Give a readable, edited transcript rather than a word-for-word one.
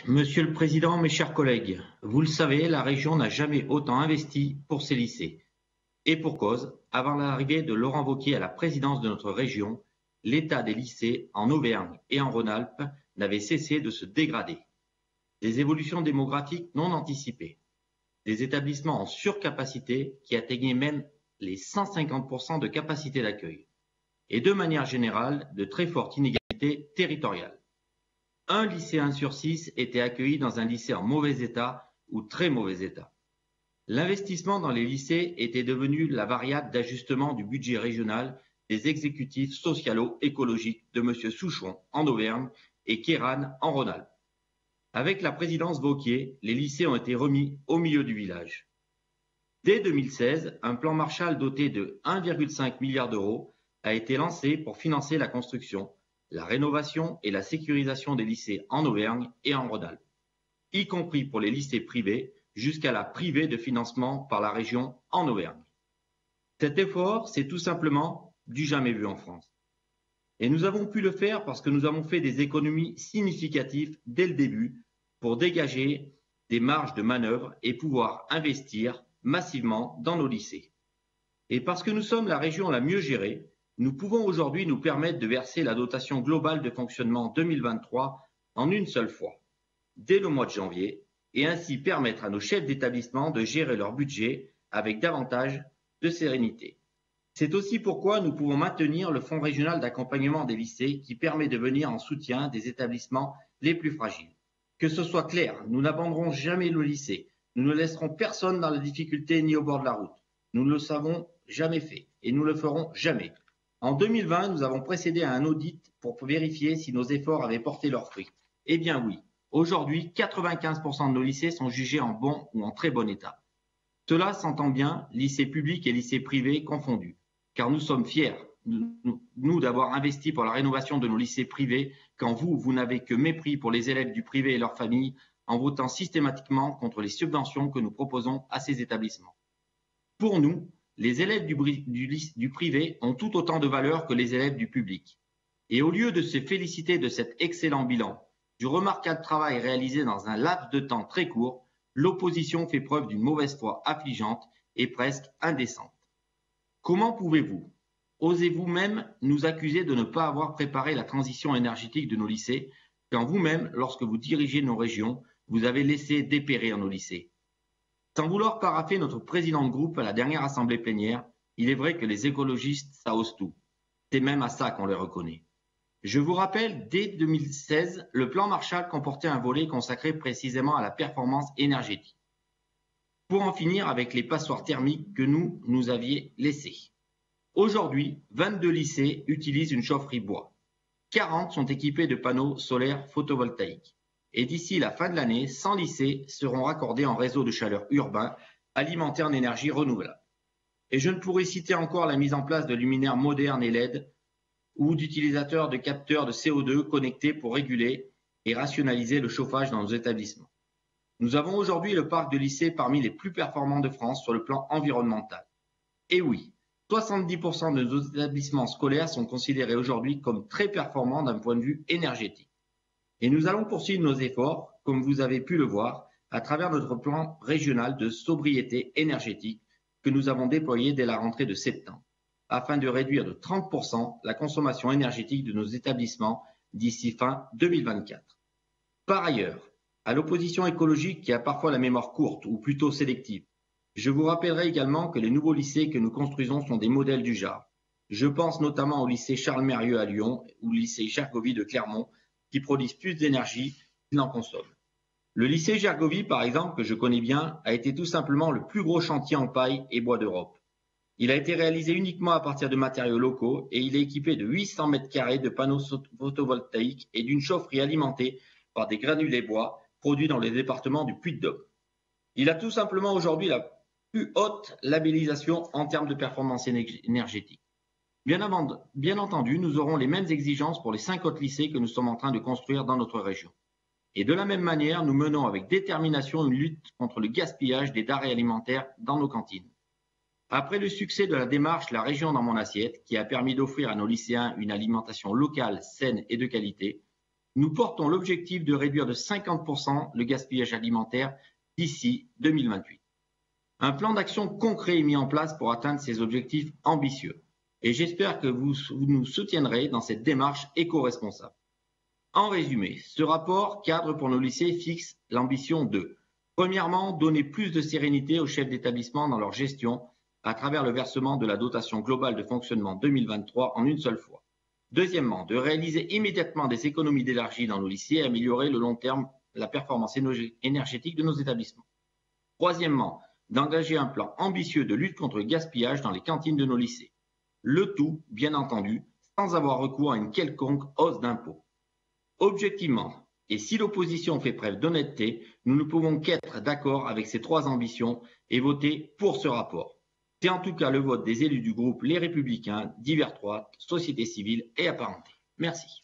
Monsieur le Président, mes chers collègues, vous le savez, la région n'a jamais autant investi pour ses lycées. Et pour cause, avant l'arrivée de Laurent Wauquiez à la présidence de notre région, l'état des lycées en Auvergne et en Rhône-Alpes n'avait cessé de se dégrader. Des évolutions démographiques non anticipées, des établissements en surcapacité qui atteignaient même les 150% de capacité d'accueil, et de manière générale, de très fortes inégalités territoriales. Un lycéen sur 6 était accueilli dans un lycée en mauvais état ou très mauvais état. L'investissement dans les lycées était devenu la variable d'ajustement du budget régional des exécutifs socialo-écologiques de M. Souchon en Auvergne et Kéran en Rhône-Alpes. Avec la présidence Wauquiez, les lycées ont été remis au milieu du village. Dès 2016, un plan Marshall doté de 1,5 milliard d'euros a été lancé pour financer la construction, la rénovation et la sécurisation des lycées en Auvergne et en Rhône-Alpes, y compris pour les lycées privés, jusqu'à la privée de financement par la région en Auvergne. Cet effort, c'est tout simplement du jamais vu en France. Et nous avons pu le faire parce que nous avons fait des économies significatives dès le début pour dégager des marges de manœuvre et pouvoir investir massivement dans nos lycées. Et parce que nous sommes la région la mieux gérée, nous pouvons aujourd'hui nous permettre de verser la dotation globale de fonctionnement 2023 en une seule fois, dès le mois de janvier, et ainsi permettre à nos chefs d'établissement de gérer leur budget avec davantage de sérénité. C'est aussi pourquoi nous pouvons maintenir le Fonds régional d'accompagnement des lycées qui permet de venir en soutien des établissements les plus fragiles. Que ce soit clair, nous n'abandonnerons jamais le lycée. Nous ne laisserons personne dans la difficulté ni au bord de la route. Nous ne le savons jamais fait et nous ne le ferons jamais. En 2020, nous avons procédé à un audit pour vérifier si nos efforts avaient porté leurs fruits. Eh bien oui, aujourd'hui, 95% de nos lycées sont jugés en bon ou en très bon état. Cela s'entend bien, lycées publics et lycées privés confondus, car nous sommes fiers, nous, d'avoir investi pour la rénovation de nos lycées privés, quand vous n'avez que mépris pour les élèves du privé et leurs familles, en votant systématiquement contre les subventions que nous proposons à ces établissements. Pour nous, les élèves du privé ont tout autant de valeur que les élèves du public. Et au lieu de se féliciter de cet excellent bilan, du remarquable travail réalisé dans un laps de temps très court, l'opposition fait preuve d'une mauvaise foi affligeante et presque indécente. Comment pouvez-vous, osez-vous même nous accuser de ne pas avoir préparé la transition énergétique de nos lycées, quand vous-même, lorsque vous dirigez nos régions, vous avez laissé dépérir nos lycées? Sans vouloir parapher notre président de groupe à la dernière assemblée plénière, il est vrai que les écologistes, ça ose tout. C'est même à ça qu'on les reconnaît. Je vous rappelle, dès 2016, le plan Marshall comportait un volet consacré précisément à la performance énergétique, pour en finir avec les passoires thermiques que nous avions laissées. Aujourd'hui, 22 lycées utilisent une chaufferie bois. 40 sont équipés de panneaux solaires photovoltaïques. Et d'ici la fin de l'année, 100 lycées seront raccordés en réseau de chaleur urbain, alimentés en énergie renouvelable. Et je ne pourrais citer encore la mise en place de luminaires modernes et LED ou d'utilisateurs de capteurs de CO2 connectés pour réguler et rationaliser le chauffage dans nos établissements. Nous avons aujourd'hui le parc de lycées parmi les plus performants de France sur le plan environnemental. Et oui, 70% de nos établissements scolaires sont considérés aujourd'hui comme très performants d'un point de vue énergétique. Et nous allons poursuivre nos efforts, comme vous avez pu le voir, à travers notre plan régional de sobriété énergétique que nous avons déployé dès la rentrée de septembre, afin de réduire de 30% la consommation énergétique de nos établissements d'ici fin 2024. Par ailleurs, à l'opposition écologique qui a parfois la mémoire courte ou plutôt sélective, je vous rappellerai également que les nouveaux lycées que nous construisons sont des modèles du genre. Je pense notamment au lycée Charles-Mérieux à Lyon ou au lycée Gergovie de Clermont, qui produisent plus d'énergie qu'ils n'en consomment. Le lycée Gergovie, par exemple, que je connais bien, a été tout simplement le plus gros chantier en paille et bois d'Europe. Il a été réalisé uniquement à partir de matériaux locaux et il est équipé de 800 mètres carrés de panneaux photovoltaïques et d'une chaufferie alimentée par des granulés bois produits dans les départements du Puy-de-Dôme. Il a tout simplement aujourd'hui la plus haute labellisation en termes de performance énergétique. Bien entendu, nous aurons les mêmes exigences pour les 5 autres lycées que nous sommes en train de construire dans notre région. Et de la même manière, nous menons avec détermination une lutte contre le gaspillage des denrées alimentaires dans nos cantines. Après le succès de la démarche La région dans mon assiette, qui a permis d'offrir à nos lycéens une alimentation locale, saine et de qualité, Nous portons l'objectif de réduire de 50% le gaspillage alimentaire d'ici 2028. Un plan d'action concret est mis en place pour atteindre ces objectifs ambitieux et j'espère que vous nous soutiendrez dans cette démarche éco-responsable. En résumé, ce rapport cadre pour nos lycées fixe l'ambition de, premièrement, donner plus de sérénité aux chefs d'établissement dans leur gestion à travers le versement de la dotation globale de fonctionnement 2023 en une seule fois. Deuxièmement, de réaliser immédiatement des économies d'énergie dans nos lycées et améliorer le long terme la performance énergétique de nos établissements. Troisièmement, d'engager un plan ambitieux de lutte contre le gaspillage dans les cantines de nos lycées. Le tout, bien entendu, sans avoir recours à une quelconque hausse d'impôts. Objectivement, et si l'opposition fait preuve d'honnêteté, nous ne pouvons qu'être d'accord avec ces trois ambitions et voter pour ce rapport. C'est en tout cas le vote des élus du groupe Les Républicains, divers droites, société civile et apparentés. Merci.